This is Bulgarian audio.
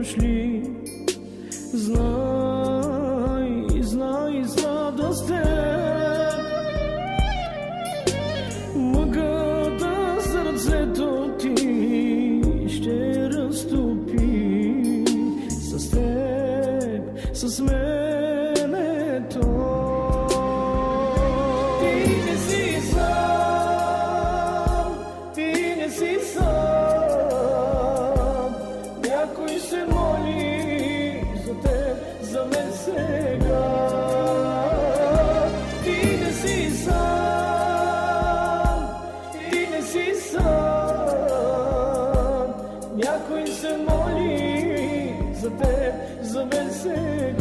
дошли. Знай, знай, с радост мъгата сърцето ти ще разтопи. С теб, с мен е то. Ти не си сам, ти не си сам. Някой се моли за теб, за мен сега. Ти не си сам, ти не си сам. Някой се моли за теб, за мен сега.